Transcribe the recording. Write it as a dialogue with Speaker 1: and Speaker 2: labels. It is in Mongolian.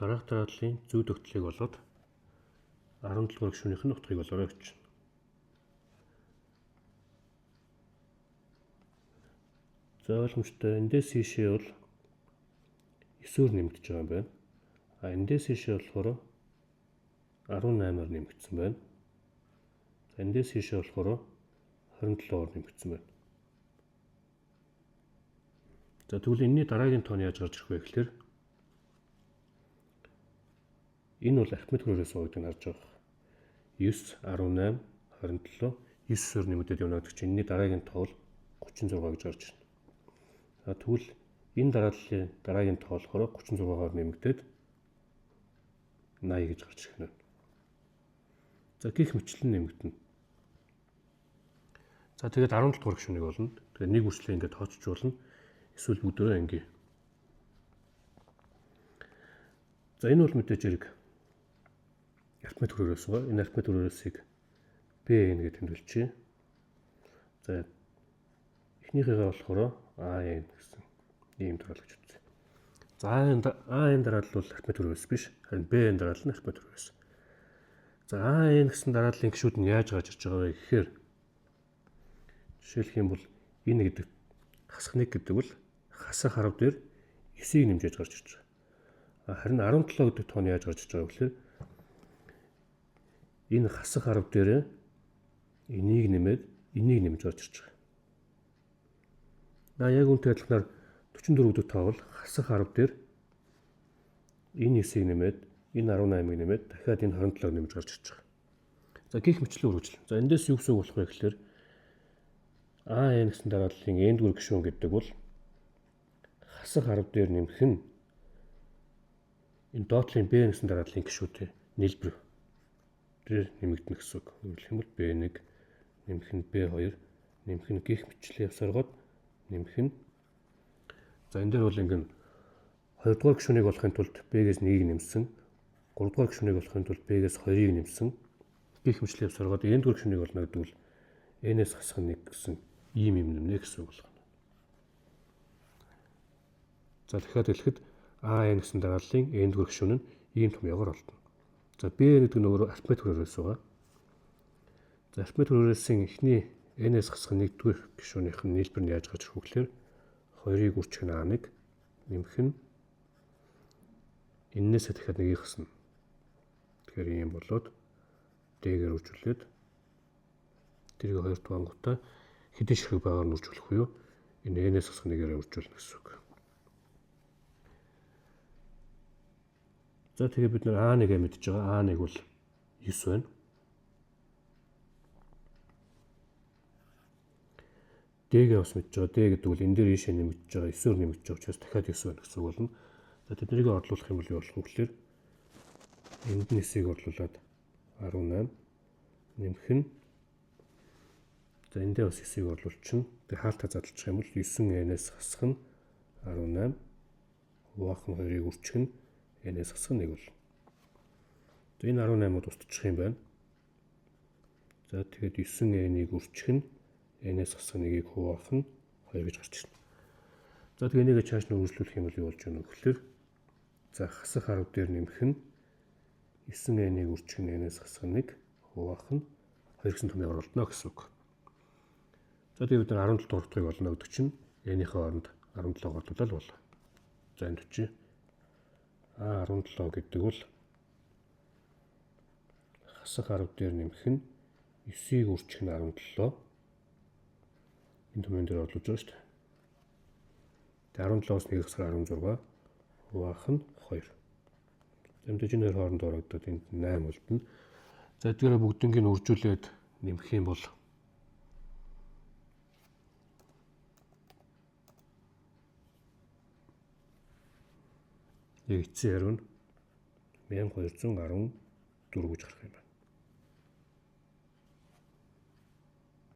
Speaker 1: дараах дараадлалын зүй тогтолцоог болоод 17 дугаар гишүүнийх нь утгыг болоорой гэж байна. За ойлгомжтой. Эндээс ийшээ бол 9-оор нэмэгдэж байгаа юм байна. Эндээс ийшээ болохоор 18-аар нэмэгдсэн байна. За эндээс ийшээ болохоор 27-оор нэмэгдсэн байна. За тэгвэл энэний дараагийн тоон яаж гарч ирэх вэ гэхээр энэ бол арифметик өрөөс суугдгийг харж байгаа. 9, 18, 27, 9-оор нэмэгдээд явна гэдэг чинь энэний дараагийн тоо бол 36 гэж гарч ирнэ. За тэгвэл энэ дараадлалын дараагийн тоо болохоор 36-аар нэмэгдээд 80 гэж гарч ирэх нь. За гих мэтлэн нэмэгдэнэ. За тэгээд 17 дугаар гишүүнийг болно. Тэгээд нэг үрчлээ ингээд тооцоолно. Эсвэл бүгдөө ингээ. За энэ бол мэдээж хэрэг арифметик өрөөс байгаа. Энэ арифметик өрөөсийг Bn гэж тэмдэглэжээ. За эхнийхээгээ болохоор An гэсэн ийм дараалал гэж үзье. За An дараалал бол арифметик өрөөс биш, харин Bn дараалал нь арифметик өрөөс. За An гэсэн дарааллын гишүүд нь яаж гарч ирж байгаа вэ гэхээр жишээлх юм бол энэ гэдэг хасах нэг гэдэг бол хасах харав дээр 9-ийг нэмжээж гарч ирж байгаа. Харин 17 гэдэг тоон яаж гарч ирж байгаа вэ гэхээр энэ хасах харав дээр энийг нэмээд энийг нэмж гарч ирж байгаа. Яг үнтэй адилханаар 44 гэдэг тоо бол хасах харав дээр энэ 9-ийг нэмээд энэ 18-ыг нэмээд дахиад энэ 27-ыг нэмж гарч ирж байгаа. За гих мэтлэн үргэлжлэн. За эндээс юу гэсэн үг болох вэ гэхээр An гэсэн дарааллын n-р гишүүн гэдэг бол хасах харав дээр нэмэх нь энэ доотлын B гэсэн дарааллын гишүүтэй нийлбэр дээр нэмэгдэнэ гэсэн үг. Өөрөлдөх юм бол B1 нэмэх нь B2 нэмэх нь гих мэтлэн явсаргаад нэмэх нь за энэ дээр бол ингэн 2 дугаар гишүүнийг болохын тулд B-гээс 1-ийг нэмсэн, 3 дугаар гишүүнийг болохын тулд B-гээс 2-ыг нэмсэн, гих мэтлэн явсаргаад n-р гишүүнийг болно гэдэг бол n-ээс хасах 1 гэсэн ийм юм нэмнэ гэсэн үг болно. За дахиад хэлэхэд An гэсэн дарааллын n-р гишүүн нь ийм томьёогоор олдно. За B гэдэг нь өөрөө арифметик өрөөс байгаа. За арифметик өрөөсийн эхний n-ээс хасах 1-р гишүүнийх нь нийлбэр нь яаж гарч ирэх вэ гэхээр 2-ыг үржих нь A1 нэмэх нь эннээсээ дахиад 1-ийг хасна. Тэгэхээр ийм болоод D-гээр үржүүлээд тэрийг 2 дугангуудаа хэдэн ширхэг байгаар нь үржүүлэх вэ? Энэ n-ээс хасах 1-ээр үржүүлнэ гэсэн үг. За тэгээ бид нэр A1-ыг мэдж байгаа. A1 бол 9 байна. D-гээ бас мэдж байгаа. D гэдэг бол энэ дээр ийшээ нэмэгдэж байгаа. 9-оор нэмэгдэж байгаа учраас дахиад 9 байна гэсэн үг болно. За тэднийг орлуулах юм бол юу болох вэ гэхээр энд нь 9-ийг орлуулад 18 нэмэх нь за эндээ бас 9-ийг орлуулчихна. Тэгээ хаалтаа задлчих юм бол 9n-ээс хасах нь 18 хуваах нь 2-ыг үржих нь n-ээс хасах нь 1 бол. За энэ 18-ууд устчих юм байна. За тэгээд 9n-ийг үржих нь n-ээс хасах 1-ийг хуваах нь 2 гэж гарч ирнэ. За тэгээд энийг чааш нь үргэлжлүүлэх юм бол юу болж байна вэ гэхээр за хасах харав дээр нэмэх нь 9n-ийг үржих нь n-ээс хасах 1 хуваах нь 2 гэсэн томьёогоор олдно гэсэн үг. За тэгээд бид нар 17 дугаар утгыг олно гэдэг чинь n-ийнхээ оронд 17 орлуулаад боллоо. За энд үчи A17 гэдэг бол хасах харав дээр нэмэх нь 9-ийг үржих нь 17 энэ томьёон дээр орлуулж байгаа шүү дээ. Тэгээ 17-оос 1-ийг хасах 16 хуваах нь 2. Зэмдэж энэ хоёр хооронд орогдоод энд 8 болдно. За эдгээр бүгднийг нь үржүүлээд нэмэх юм бол яг эцсийн хариу нь 1214 гэж гарах юм байна.